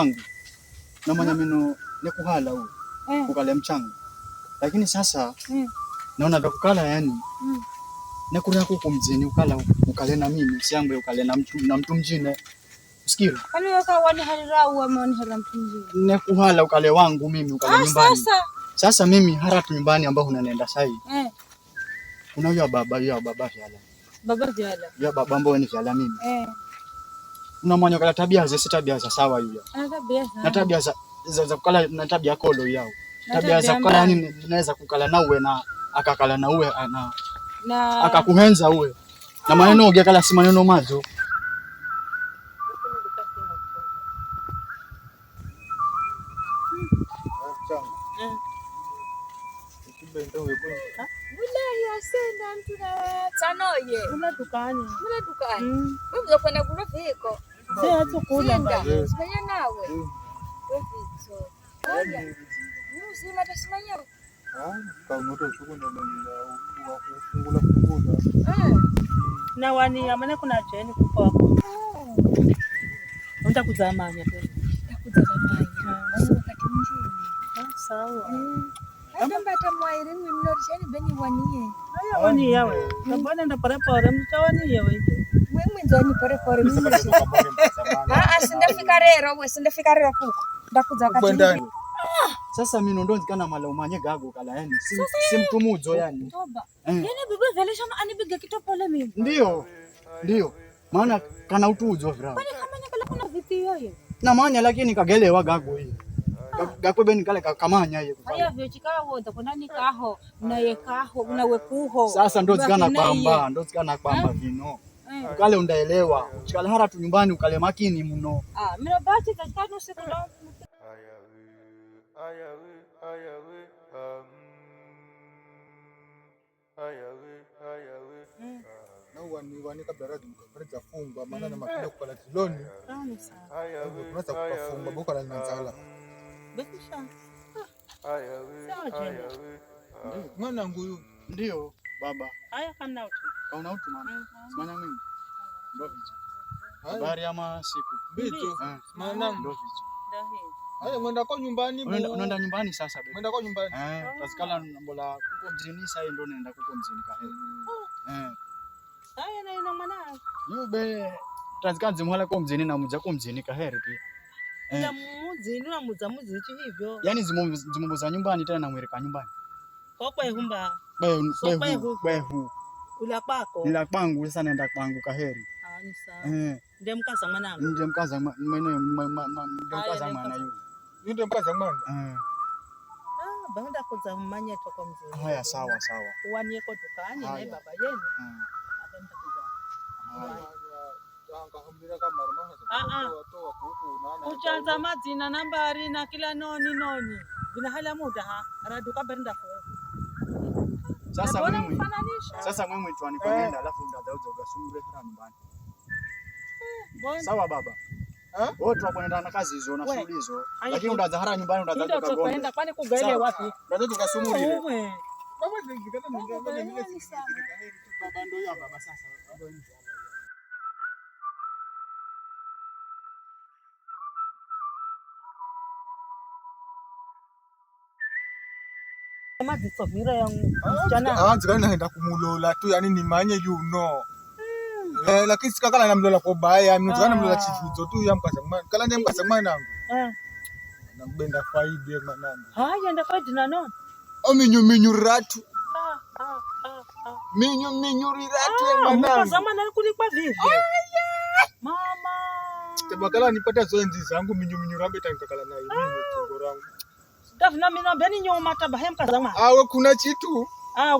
kangu na manya mino nikuhala huo ukale mchanga, lakini sasa naona ndakukala yani nakuria kuko mjini ukale na mimi siambe ukale na mtu mjini usikira kwani waka wani harira au amoni harira mtu mjini nekuhala ukale wangu mimi ukale nyumbani. Sasa mimi haratu nyumbani ambao unaenda sai kuna huyo baba vyala ya baba ambao ni vyala mimi unamwanya kala tabia za tabia za sawa hiyo na tabia za kukala na tabia kolo yao tabia za kukala yani naweza kukala na uwe na akakala na uwe na akakuhenza uwe na maneno ongea kala si maneno mazo Wallahi asenda mtu na sanoye. Muna dukani. Wewe kwenda kula viko. Sasa tukula bado. Simanya nawe. Wewe vito. Haya. Nusu mata simanya. Kwa moto shuko ndo kufungula. Na wani amane kuna cheni kuko hapo. Unataka kuzamanya tena. Wakati mwingine. Sawa. Ndambata mwaire mnorishani beni waniye. Aya wani yawe. Kabana nda pare mtawani yawe. Mwe nzani pare mimi. Sindafika rero kuko. Ndakuza kati. Sasa mimi ndo ndikana malaumanye gago kala yani si mtu muzo yani. Toba. Yani bibi velesha anibiga kitopole mimi. Ndio. Maana kana utuzo vrao. Kwani kama nikala kuna vipi yoyo? Na manya lakini kagelewa gago hii. Gakwe beni kale kamanya hiyo. Haya vyo chikaho ndakona nikaho naye kaho nawe kuho. Sasa ndo zikana kwamba vino. Ukale undaelewa. Ukale haratu nyumbani ukale makini mno. Mimi basi katikano siku ndo. Wani kabla raja funga maana na makina kukala tiloni. Unaweza kufunga boka la nzala. Bekisha. Mwana nguyu ndio baba. Haya kana utu. Kauna utu mama. Simanya mimi. Ndio vicho. Habari ama siku. Bicho. Maana ndio vicho. Ndio hivi. Haya mwenda kwa nyumbani. Unaenda nyumbani sasa bebe. Mwenda kwa nyumbani. Tasikala mbola kuko mjini sasa ndio naenda kuko mjini kaheri. Haya na ina mwanao. Yube tazikanze mwala kwa mjini na muja kwa mjini kaheri pia. Ya mjini na muza hichi hivyo. Yaani zimumbu za nyumbani tena na mweleka nyumbani. Kwa humba. Behu. Ula kwako. Ila kwangu sasa naenda kwangu kaheri. Ni sawa. Ndiye mkaza mwanangu. Ndiye mkaza mwana yule. Ndiye mkaza mwana. Baada kuza mmanya toka mzee. Haya sawa. Uwanie kwa dukani na baba yenu. Adenda kuza. Uchanza mazina nambari na kila noni. Bina hala muda araduka benda kwa. Sasa mimi tuani kwenda alafu ndadauza ugasumure hara nyumbani. Sawa baba. Wewe tunakwenda na kazi hizo na shughuli hizo. Lakini ndaza hara nyumbani ndaza kugonga. Ndio tukaenda kwani kugaile wapi? Ndaza tukasumuri ile. Baba zingikana mngambele mimi baba ndio ya baba sasa. Mazi sobira yangu mchana. Zikana naenda kumulola tu yani nimanye lakini sikakala namlola kwa baya mnzana mlola chifuzo tu ya mkaza mwana kala ndiye mkaza mwana nangu nambenda faidi mwanangu. Haya nda faidi na nani? Minyu ratu. Minyu ratu mwanangu. Mkaza mwana kulipa vipi? Mama. Tabakala nipata zoenzi zangu minyu rambe tankakala nayo mimi tongo rangu. Dafna mina beni nyoma tabahe mkaza mwana. Awe kuna chitu.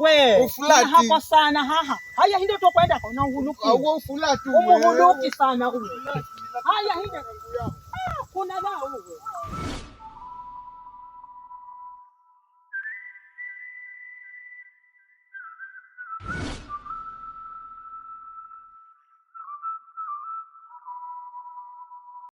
We. Ufulati. Hapo sana haha. Haya hindo tokwenda kwa na uhuluki. Awe ufulati. Umuhuluki sana ule. Haya hindo.